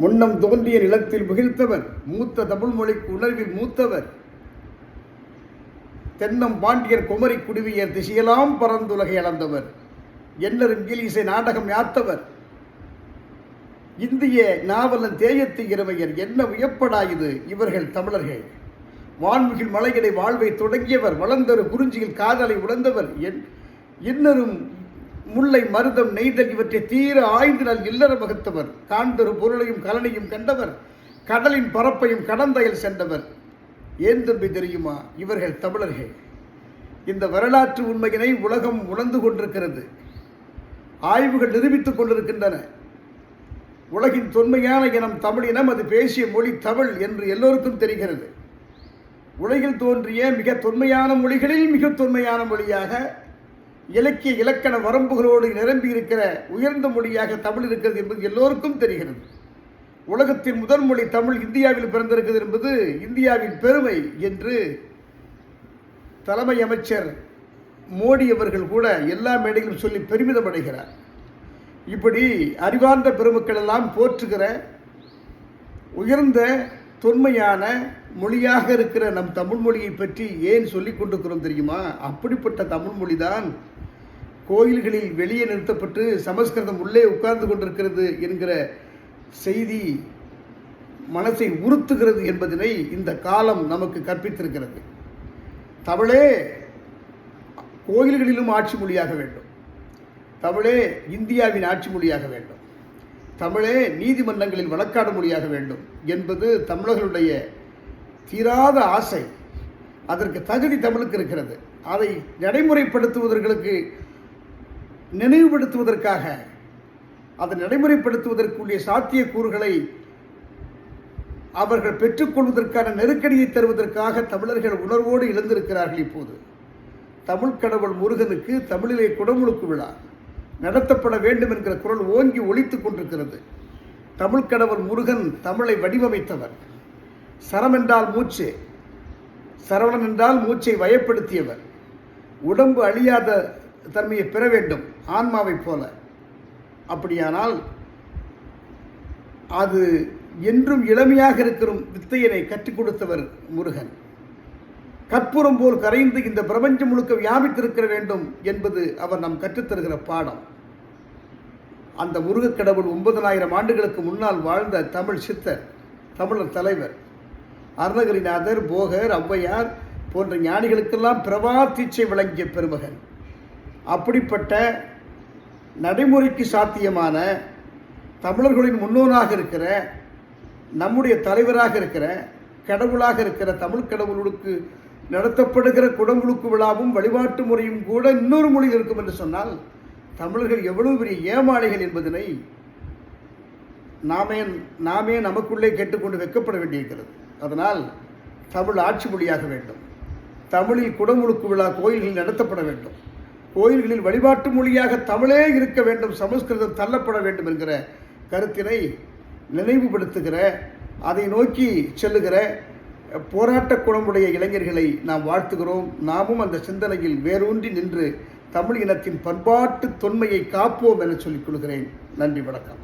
முன்னம் தோன்றிய நிலத்தில் மிகிழ்த்தவர், மூத்த தமிழ் மொழிக்கு உணர்வில் மூத்தவர், தென்னம் பாண்டியர் குமரி குடிவியர் திசையெல்லாம் பரந்துலகை அளந்தவர், எண்ணர் இங்கிலீசை நாடகம் யாத்தவர், இந்திய நாவலன் தேயத்து இரவையர், என்ன வியப்படாயுது இவர்கள் தமிழர்கள், வான்மிகில் மலைகளை வாழ்வை தொடங்கியவர், வளர்ந்தொரு குறிஞ்சியில் காதலை உணர்ந்தவர், இன்னரும் முல்லை மருதம் நெய்தல் இவற்றை தீர ஆய்ந்து நல் இல்லற வகுத்தவர், காண்தொரு பொருளையும் கலனையும் கண்டவர், கடலின் பரப்பையும் கடந்தையில் சென்றவர். ஏன் தம்பி தெரியுமா? இவர்கள் தமிழர்கள். இந்த வரலாற்று உண்மையினை உலகம் உணர்ந்து கொண்டிருக்கிறது. ஆய்வுகள் நிரூபித்துக் கொண்டிருக்கின்றன. உலகின் தொன்மையான இனம் தமிழ் இனம், அது பேசிய மொழி தமிழ் என்று எல்லோருக்கும் தெரிகிறது. உலகில் தோன்றிய மிக தொன்மையான மொழிகளில் மிக தொன்மையான மொழியாக, இலக்கிய இலக்கண வரம்புகளோடு நிரம்பி இருக்கிற உயர்ந்த மொழியாக தமிழ் இருக்கிறது என்பது எல்லோருக்கும் தெரிகிறது. உலகத்தின் முதல் மொழி தமிழ் இந்தியாவில் பிறந்திருக்கிறது என்பது இந்தியாவின் பெருமை என்று தலைமை அமைச்சர் மோடி அவர்கள் கூட எல்லா மேடைகளும் சொல்லி பெருமிதம் அடைகிறார். இப்படி அறிவார்ந்த பெருமக்கள் எல்லாம் போற்றுகிற உயர்ந்த தொன்மையான மொழியாக இருக்கிற நம் தமிழ் மொழியை பற்றி ஏன் சொல்லிக் கொண்டிருக்கிறோம் தெரியுமா? அப்படிப்பட்ட தமிழ் மொழிதான் கோயில்களில் வெளியே நிறுத்தப்பட்டு சமஸ்கிருதம் உள்ளே உட்கார்ந்து கொண்டிருக்கிறது என்கிற செய்தி மனசை உறுத்துகிறது என்பதனை இந்த காலம் நமக்கு கற்பித்திருக்கிறது. தமிழே கோயில்களிலும் ஆட்சி மொழியாக வேண்டும், தமிழே இந்தியாவின் ஆட்சி மொழியாக வேண்டும், தமிழே நீதிமன்றங்களில் வழக்காடு மொழியாக வேண்டும் என்பது தமிழர்களுடைய தீராத ஆசை. அதற்கு தகுதி தமிழுக்கு இருக்கிறது. அதை நடைமுறைப்படுத்துவதற்கு நினைவுபடுத்துவதற்காக, அதை நடைமுறைப்படுத்துவதற்குரிய சாத்தியக்கூறுகளை அவர்கள் பெற்றுக்கொள்வதற்கான நெருக்கடியை தருவதற்காக தமிழர்கள் உணர்வோடு இழந்திருக்கிறார்கள். இப்போது தமிழ் கடவுள் முருகனுக்கு தமிழிலே குடமுழுக்கு விழா நடத்தப்பட வேண்டும் என்கிற குரல் ஓங்கி ஒலித்துக் கொண்டிருக்கிறது. தமிழ் கடவுள் முருகன் தமிழை வடிவமைத்தவர். சரம் என்றால் மூச்சு, சரவணன் என்றால் மூச்சை வயப்படுத்தியவர். உடம்பு அழியாத தன்மையை பெற வேண்டும் ஆன்மாவைப் போல. அப்படியானால் அது என்றும் இளமையாக இருக்கிற வித்தையனை கற்றுக் கொடுத்தவர் முருகன். கற்பூரம் போல் கரைந்து இந்த பிரபஞ்சம் முழுக்க வியாபித்திருக்க வேண்டும் என்பது அவர் நாம் கற்றுத்தருகிற பாடம். அந்த முருகக் கடவுள் 9000 ஆண்டுகளுக்கு முன்னால் வாழ்ந்த தமிழ் சித்தர், தமிழர் தலைவர் அருணகிரிநாதர், போகர், ஔவையார் போன்ற ஞானிகளுக்கெல்லாம் பிரபா தீட்சை வழங்கிய பெருமகன். அப்படிப்பட்ட நடைமுறைக்கு சாத்தியமான தமிழர்களின் முன்னோனாக இருக்கிற, நம்முடைய தலைவராக இருக்கிற, கடவுளாக இருக்கிற தமிழ் கடவுளுக்கு நடத்தப்படுகிற குடமுழுக்கு விழாவும் வழிபாட்டு முறையும் கூட இன்னொரு மொழியில் இருக்கும் என்று சொன்னால் தமிழர்கள் எவ்வளவு பெரிய ஏமாளிகள் என்பதனை நாமே நமக்குள்ளே கேட்டுக்கொண்டு வெட்கப்பட வேண்டியிருக்கிறது. அதனால் தமிழ் ஆட்சி மொழியாக வேண்டும். தமிழில் குடமுழுக்கு விழா கோயில்களில் நடத்தப்பட வேண்டும். கோயில்களில் வழிபாட்டு மொழியாக தமிழே இருக்க வேண்டும், சமஸ்கிருதம் தள்ளப்பட வேண்டும் என்கிற கருத்தினை நினைவுபடுத்துகிற, அதை நோக்கி செல்லுகிற போராட்ட குணமுடைய இளைஞர்களை நாம் வாழ்த்துகிறோம். நாமும் அந்த சிந்தனையில் வேரூன்றி நின்று தமிழ் இனத்தின் பண்பாட்டு தொன்மையை காப்போம் என சொல்லிக் கொள்கிறேன். நன்றி, வணக்கம்.